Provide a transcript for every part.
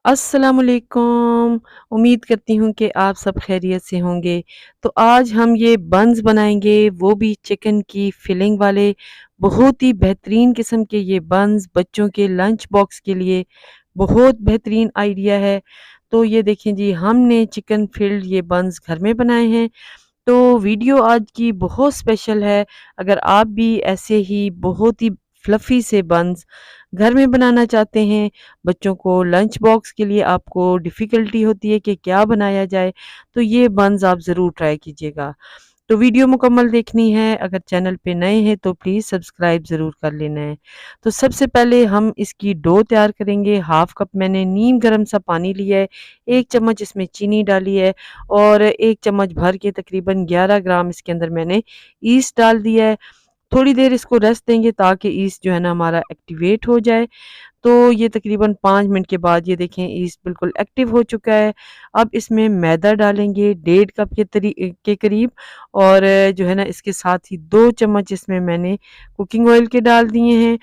अस्सलामुअलैकुम। उम्मीद करती हूँ कि आप सब खैरियत से होंगे। तो आज हम ये बन्स बनाएँगे, वो भी चिकन की फिलिंग वाले। बहुत ही बेहतरीन किस्म के ये बन्स बच्चों के लंच बॉक्स के लिए बहुत बेहतरीन आइडिया है। तो ये देखें जी, हमने चिकन फिल्ड ये बन्स घर में बनाए हैं। तो वीडियो आज की बहुत स्पेशल है। अगर आप भी ऐसे ही बहुत ही फ्लफ़ी से बन्स घर में बनाना चाहते हैं, बच्चों को लंच बॉक्स के लिए आपको डिफ़िकल्टी होती है कि क्या बनाया जाए, तो ये बन्स आप ज़रूर ट्राई कीजिएगा। तो वीडियो मुकम्मल देखनी है, अगर चैनल पे नए हैं तो प्लीज़ सब्सक्राइब ज़रूर कर लेना है। तो सबसे पहले हम इसकी डो तैयार करेंगे। हाफ़ कप मैंने नीम गर्म सा पानी लिया है, 1 चम्मच इसमें चीनी डाली है और 1 चम्मच भर के तकरीबन 11 ग्राम इसके अंदर मैंने ईस्ट डाल दिया है। थोड़ी देर इसको रेस्ट देंगे ताकि ईस्ट जो है ना हमारा एक्टिवेट हो जाए। तो ये तकरीबन 5 मिनट के बाद ये देखें ईस्ट बिल्कुल एक्टिव हो चुका है। अब इसमें मैदा डालेंगे 1.5 कप के करीब और जो है ना इसके साथ ही 2 चम्मच इसमें मैंने कुकिंग ऑयल के डाल दिए हैं।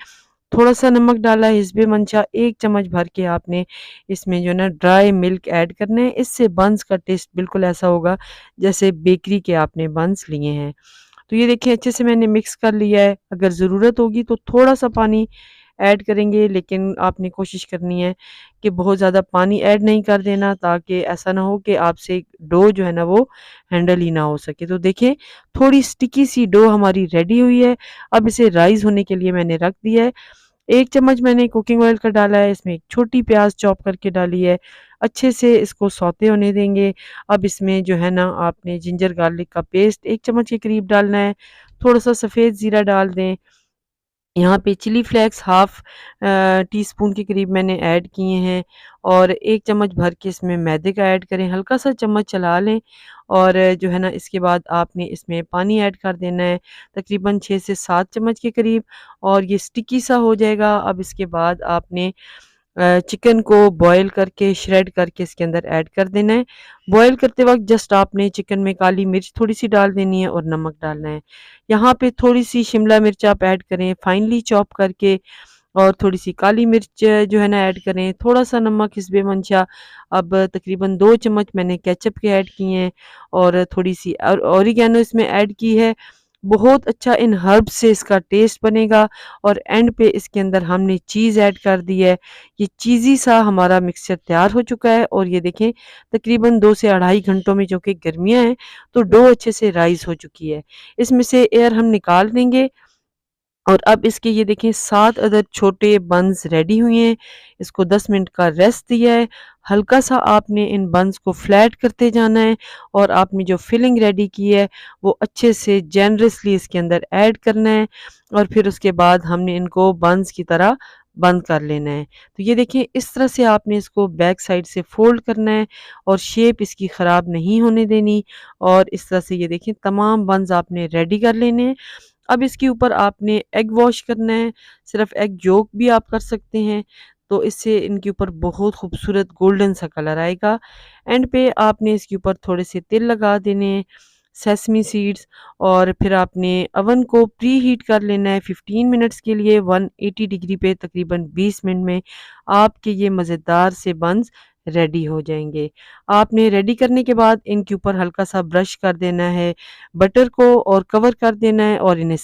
थोड़ा-सा नमक डाला है हिस्बे मंशा, 1 चम्मच भर के आपने इसमें जो है ना ड्राई मिल्क ऐड करना है। इससे बन्स का टेस्ट बिल्कुल ऐसा होगा जैसे बेकरी के आपने बन्स लिए हैं। तो ये देखिए अच्छे से मैंने मिक्स कर लिया है। अगर ज़रूरत होगी तो थोड़ा-सा पानी ऐड करेंगे, लेकिन आपने कोशिश करनी है कि बहुत ज़्यादा पानी ऐड नहीं कर देना ताकि ऐसा ना हो कि आपसे डो जो है ना वो हैंडल ही ना हो सके। तो देखें थोड़ी स्टिकी सी डो हमारी रेडी हुई है। अब इसे राइज़ होने के लिए मैंने रख दिया है। 1 चम्मच मैंने कुकिंग ऑयल का डाला है, इसमें एक छोटी प्याज़ चॉप करके डाली है। अच्छे से इसको सौते होने देंगे। अब इसमें जो है ना आपने जिंजर गार्लिक का पेस्ट 1 चम्मच के करीब डालना है। थोड़ा-सा सफ़ेद ज़ीरा डाल दें। यहाँ पे चिली फ्लेक्स हाफ़ टीस्पून के करीब मैंने ऐड किए हैं और 1 चम्मच भर के इसमें मैदे का ऐड करें, हल्का-सा चम्मच चला लें और जो है ना इसके बाद आपने इसमें पानी ऐड कर देना है, तकरीबन 6 से 7 चम्मच के करीब और ये स्टिकी सा हो जाएगा। अब इसके बाद आपने चिकन को बॉयल करके श्रेड करके इसके अंदर ऐड कर देना है। बॉयल करते वक़्त जस्ट आपने चिकन में काली मिर्च थोड़ी-सी डाल देनी है और नमक डालना है। यहाँ पे थोड़ी-सी शिमला मिर्च आप ऐड करें फाइनली चॉप करके और थोड़ी-सी काली मिर्च जो है ना ऐड करें, थोड़ा-सा नमक हिस्बे मंशा। अब तकरीबन 2 चम्मच मैंने केचअप के ऐड किए हैं और थोड़ी-सी ऑरिगैनो इसमें ऐड की है। बहुत अच्छा इन हर्ब्स से इसका टेस्ट बनेगा और एंड पे इसके अंदर हमने चीज़ ऐड कर दी है। ये चीज़ी सा हमारा मिक्सचर तैयार हो चुका है और ये देखें तकरीबन 2 से अढ़ाई घंटों में, जो कि गर्मियाँ हैं, तो डो अच्छे से राइज़ हो चुकी है। इसमें से एयर हम निकाल देंगे और अब इसके ये देखें 7 अदद छोटे बन्स रेडी हुए हैं। इसको 10 मिनट का रेस्ट दिया है। हल्का-सा आपने इन बन्स को फ्लैट करते जाना है और आपने जो फिलिंग रेडी की है वो अच्छे से जेनरसली इसके अंदर ऐड करना है और फिर उसके बाद हमने इनको बन्स की तरह बंद कर लेना है। तो ये देखिए इस तरह से आपने इसको बैक साइड से फ़ोल्ड करना है और शेप इसकी ख़राब नहीं होने देनी और इस तरह से ये देखिए तमाम बन्स आपने रेडी कर लेने हैं। अब इसके ऊपर आपने एग वॉश करना है, सिर्फ़ एग यolk भी आप कर सकते हैं, तो इससे इनके ऊपर बहुत खूबसूरत गोल्डन सा कलर आएगा। एंड पे आपने इसके ऊपर थोड़े से तिल लगा देने हैं, सेसमी सीड्स और फिर आपने ओवन को प्री हीट कर लेना है 15 मिनट्स के लिए 180 डिग्री पे। तकरीबन 20 मिनट में आपके ये मज़ेदार से बन्स रेडी हो जाएँगे। आपने रेडी करने के बाद इनके ऊपर हल्का-सा ब्रश कर देना है बटर को और कवर कर देना है और इन्हें